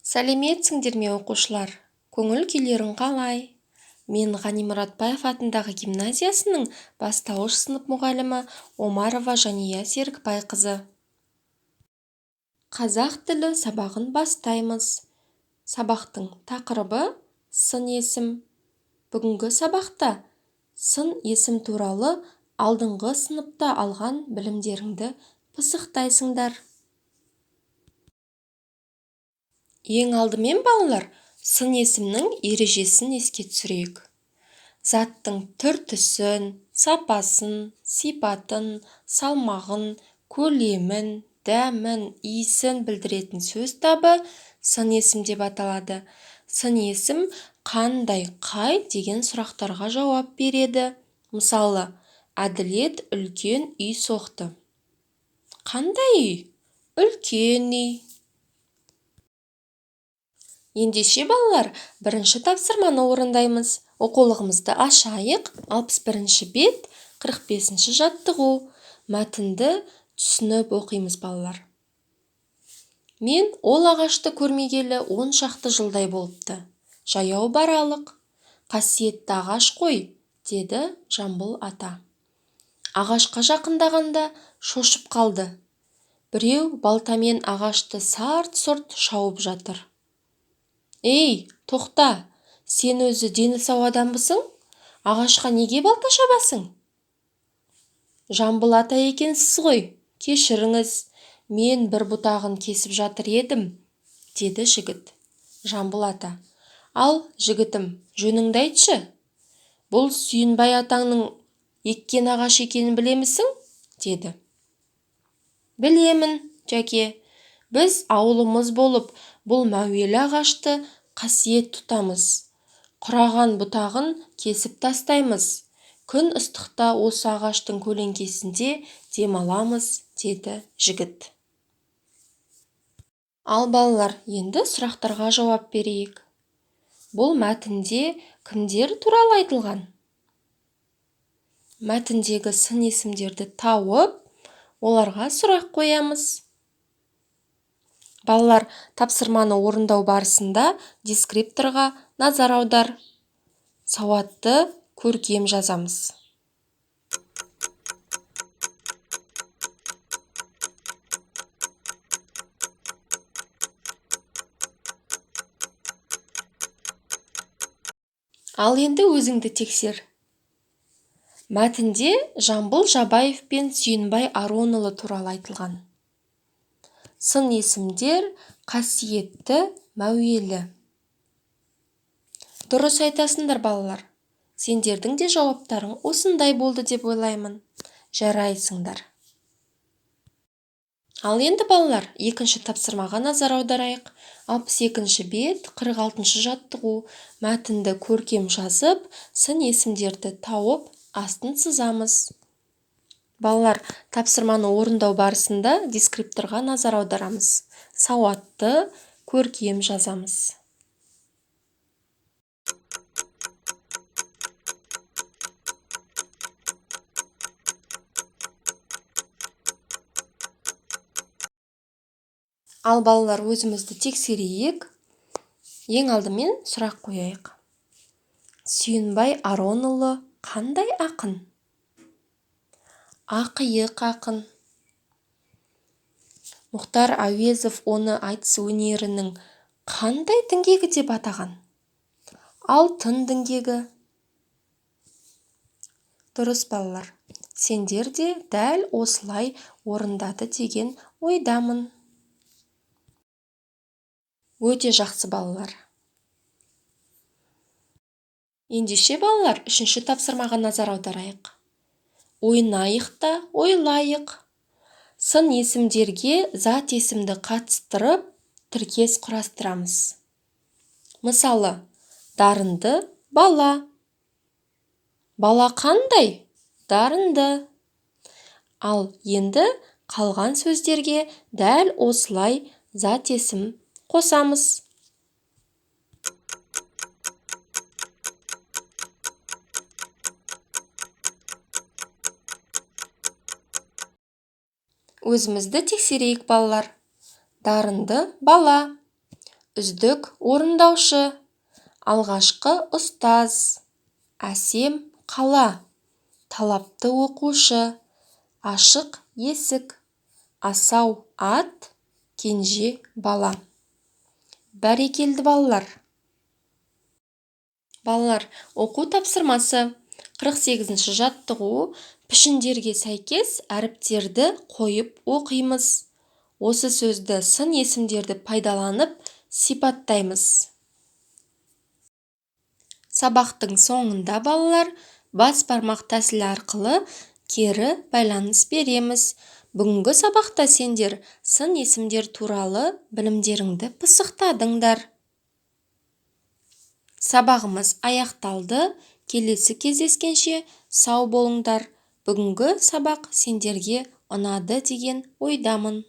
Сәлеметсіңдер ме оқушылар? Көңіл күйлерің қалай? Мен Ғани Мұратбаев атындағы гимназиясының бастауыш сынып мұғалімі Омарова Жания Серікбайқызы. Қазақ тілі сабағын бастаймыз. Сабақтың тақырыбы сын есім. Бүгінгі сабақта сын есім туралы алдыңғы сыныпта алған білімдеріңді пысықтайсыңдар. Ең алдымен балалар, сын есімнің ережесін еске түсірейік. Заттың түр-түсін, сапасын, сипатын, салмағын, көлемін, дәмін, иісін білдіретін сөз табы сын есім деп аталады. Сын есім қандай, қай деген сұрақтарға жауап береді. Мысалы, Әділет үлкен үй соқты. Қандай үй? Үлкен үй. Ендеше балалар, бірінші тапсырманы орындаймыз. Оқулығымызды ашайық. 61-ші бет, 45-ші жаттығу. Мәтінді түсініп оқимыз балалар. Мен ол ағашты көрмегелі 10 шақты жылдай болыпты. Жаяу баралық. Қасиетті ағаш қой, деді Жамбыл ата. Ағашқа жақындағанда шошып қалды. Біреу балтамен ағашты сарт-сұрт шауып жатыр. Ей, тоқта, сен өзі дені сау адамбысың? Ағашқа неге балта шабасың? Жамбыл ата екенсіз ғой, кешіріңіз, мен бір бұтағын кесіп жатыр едім, деді жігіт. Жамбыл ата: ал, жігітім, жөніңді айтшы. Бұл Сүйінбай атаңның еккен ағаш екенін білемісің? Деді. Білемін, жәке. Біз ауылымыз болып, бұл мәуелі ағашты қасиет тұтамыз. Құраған бұтағын кесіп тастаймыз. Күн ыстықта осы ағаштың көлеңкесінде демаламыз, деді жігіт. Ал балалар, енді сұрақтарға жауап берейік. Бұл мәтінде кімдер туралы айтылған? Мәтіндегі сын есімдерді тауып, оларға сұрақ қоямыз. Балалар, тапсырманы орындау барысында дескрипторға назар аудар. Сауатты, көркем жазамыз. Ал енді өзіңді тексер. Мәтінде Жамбыл Жабаев пен Сүйінбай Аронұлы туралы айтылған. Сын есімдер қасиетті, мәуелі. Дұрыс айтасыңдар балалар. Сендердің де жауаптарың осындай болды деп ойлаймын. Жарайсыңдар. Ал енді балалар, екінші тапсырмаға назар аударайық. 62-ші бет, 46-шы жаттығу. Мәтінді көркем жазып, сын есімдерді тауып, астын сызамыз. Балалар, тапсырманы орындау барысында дескрипторға назар аударамыз. Сауатты, көркем жазамыз. Ал балалар, өзімізді тексерейік. Ең алдымен сұрақ қояйық. Сүйінбай Аронұлы қандай ақын? Ақиық ақын. Мұхтар Әуезов оны айтыс өнерінің қандай діңгегі деп атаған? Алтын діңгегі. Дұрыс балалар. Сендер де дәл осылай орындады деген ойдамын. Өте жақсы балалар. Ендеше балалар, үшінші тапсырмаға назар аударайық. Ойнайық та ойлайық. Сын есімдерге зат есімді қатыстырып, тіркес құрастырамыз. Мысалы, дарынды бала. Бала қандай? Дарынды. Ал енді қалған сөздерге дәл осылай зат есім қосамыз. Өзімізді тексерейік балалар. Дарынды бала. үздік орындаушы, алғашқы ұстаз, әсем қала, талапты оқушы, ашық есік, асау ат, кенже бала. Бәрекелді балалар. Балалар, оқу тапсырмасы. 48-ші жаттығу. Пішіндерге сәйкес әріптерді қойып оқимыз. Осы сөзді сын есімдерді пайдаланып сипаттаймыз. Сабақтың соңында балалар бас бармақ тәсілі арқылы кері байланыс береміз. Бүгінгі сабақта сендер сын есімдер туралы білімдеріңді пысықтадыңдар. Сабағымыз аяқталды. Келесі кездескенше сау болыңдар. Бүгінгі сабақ сендерге ұнады деген ойдамын.